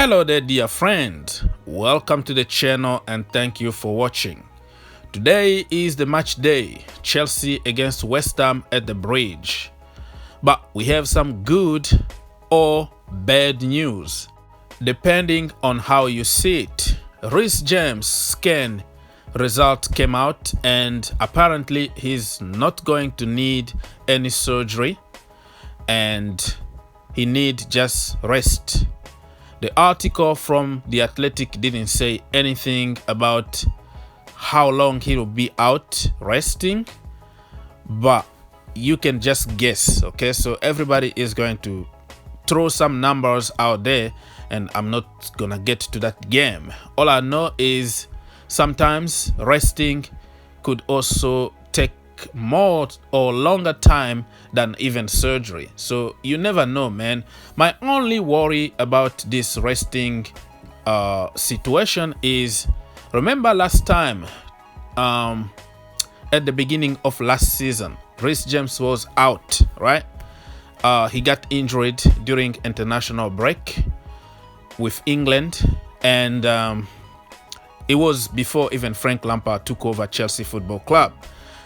Hello there, dear friend. Welcome to the channel and thank you for watching. Today is the match day, Chelsea against West Ham at the Bridge. But we have some good or bad news, depending on how you see it. Reece James' scan result came out and apparently he's not going to need any surgery and he need just rest. The article from The Athletic didn't say anything about how long he will be out resting, but you can just guess, okay? So everybody is going to throw some numbers out there and I'm not gonna get to that game. All I know is sometimes resting could also take more or longer time than even surgery, so you never know, man. My only worry about this resting situation is, remember last time at the beginning of last season, Reece James was out, right? He got injured during international break with England, and it was before even Frank Lampard took over Chelsea Football Club.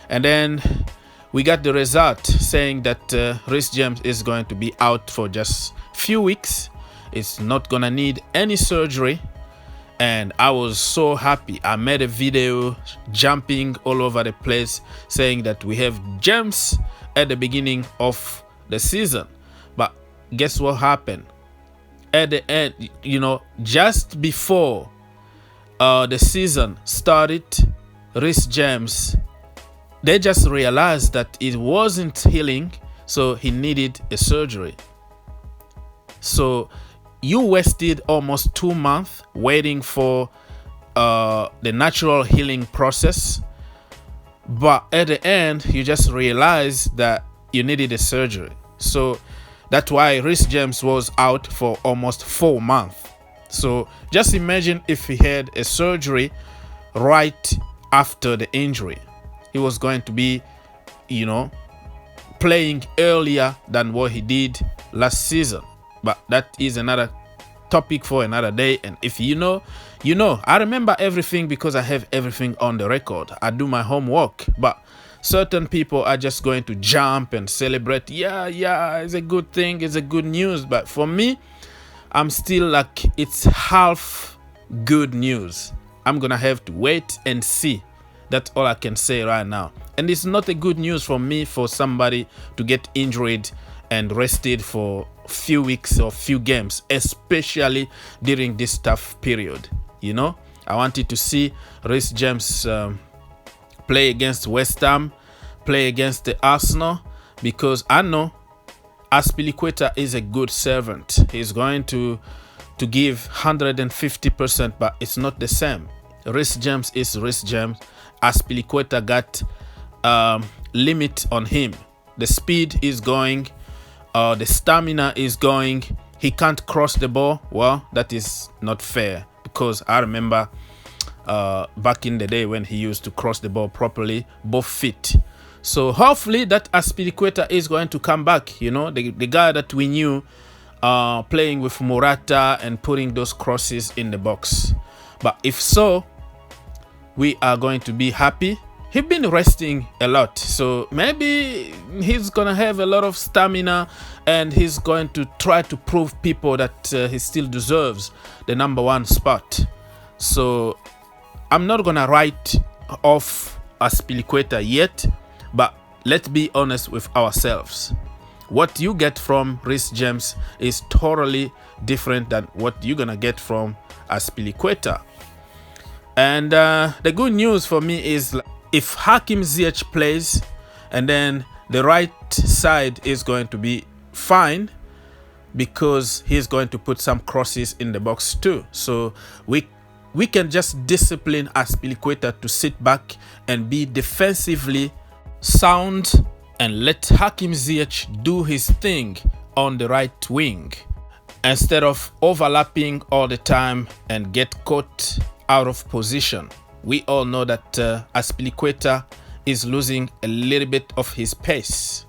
And then we got the result saying that Reece James is going to be out for just few weeks. It's not gonna need any surgery, and I was so happy. I made a video jumping all over the place saying that we have James at the beginning of the season. But guess what happened? At the end, just before the season started, Reece James, they just realized that it wasn't healing, so he needed a surgery. So you wasted almost 2 months waiting for the natural healing process, but at the end you just realized that you needed a surgery. So that's why Reece James was out for almost 4 months. So just imagine if he had a surgery right after the injury. He was going to be, playing earlier than what he did last season. But that is another topic for another day. And if you know, I remember everything because I have everything on the record. I do my homework. But certain people are just going to jump and celebrate. Yeah, it's a good thing. It's a good news. But for me, I'm still like, it's half good news. I'm going to have to wait and see. That's all I can say right now. And it's not a good news for me for somebody to get injured and rested for a few weeks or few games, especially during this tough period. I wanted to see Reece James play against West Ham, play against the Arsenal, because I know Azpilicueta is a good servant. He's going to give 150%, but it's not the same. Reece James is Reece James. Azpilicueta got limit on him. The speed is going, the stamina is going. He can't cross the ball. Well, that is not fair, because I remember back in the day when he used to cross the ball properly, both feet. So hopefully that Azpilicueta is going to come back. The guy that we knew playing with Morata and putting those crosses in the box. But if so, we are going to be happy. He's been resting a lot, so maybe he's gonna have a lot of stamina and he's going to try to prove people that he still deserves the #1 spot. So I'm not gonna write off Azpilicueta yet, but let's be honest with ourselves. What you get from Reece James is totally different than what you're gonna get from Azpilicueta. And the good news for me is, if Hakim Ziyech plays, and then the right side is going to be fine because he's going to put some crosses in the box too. So we can just discipline Azpilicueta to sit back and be defensively sound and let Hakim Ziyech do his thing on the right wing, instead of overlapping all the time and get caught out of position. We all know that Azpilicueta is losing a little bit of his pace.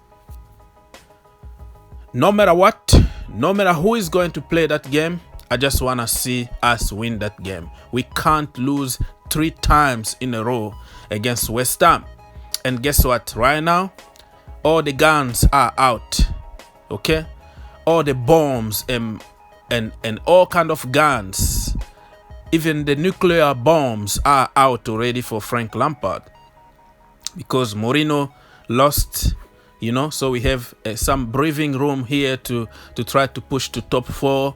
No matter what, no matter who is going to play that game, I just want to see us win that game. We can't lose 3 times in a row against West Ham. And guess what? Right now, all the guns are out. Okay? All the bombs and all kind of guns, even the nuclear bombs are out already for Frank Lampard. Because Mourinho lost, so we have some breathing room here to try to push to top 4.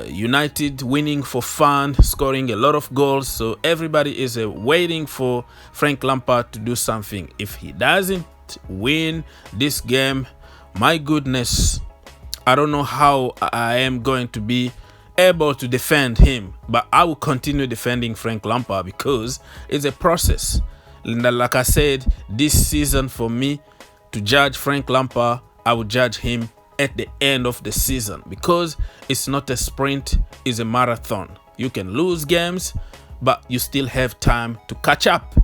United winning for fun, scoring a lot of goals. So everybody is waiting for Frank Lampard to do something. If he doesn't win this game, my goodness, I don't know how I am going to be able to defend him. But I will continue defending Frank Lampard because it's a process. And like I said, this season for me to judge Frank Lampard, I will judge him at the end of the season, because it's not a sprint, it's a marathon. You can lose games, but you still have time to catch up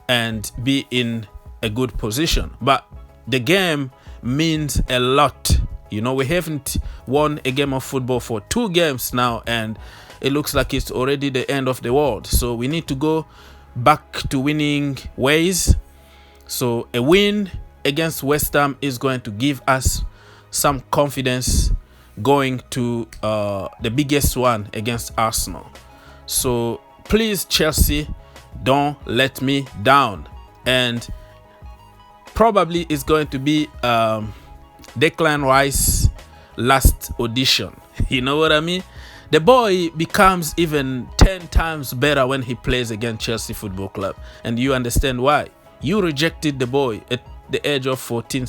and be in a good position. But the game means a lot. We haven't won a game of football for 2 games now, and it looks like it's already the end of the world. So we need to go back to winning ways. So a win against West Ham is going to give us some confidence going to the biggest one against Arsenal. So please, Chelsea, don't let me down. And probably it's going to be Declan Rice last audition. You know what I mean? The boy becomes even 10 times better when he plays against Chelsea Football Club. And you understand why. You rejected the boy at the age of 14,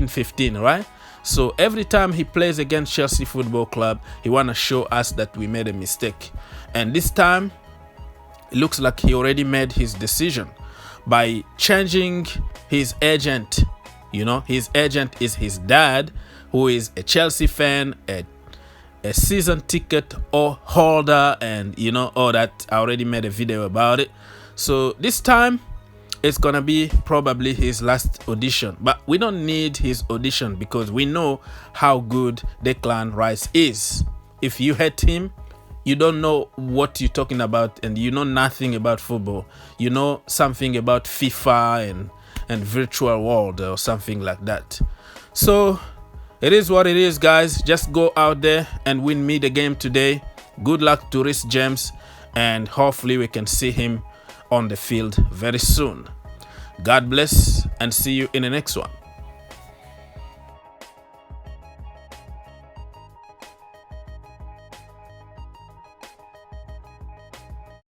15, right? So every time he plays against Chelsea Football Club, he want to show us that we made a mistake. And this time, it looks like he already made his decision by changing his agent. His agent is his dad, who is a Chelsea fan, a season ticket or holder, and all that. I already made a video about it. So this time, it's gonna be probably his last audition, but we don't need his audition because we know how good Declan Rice is. If you hate him, you don't know what you're talking about, and you know nothing about football. You know something about FIFA and virtual world or something like that. So it is what it is, guys. Just go out there and win me the game today. Good luck to Reece James, and hopefully we can see him on the field very soon. God bless, and see you in the next one.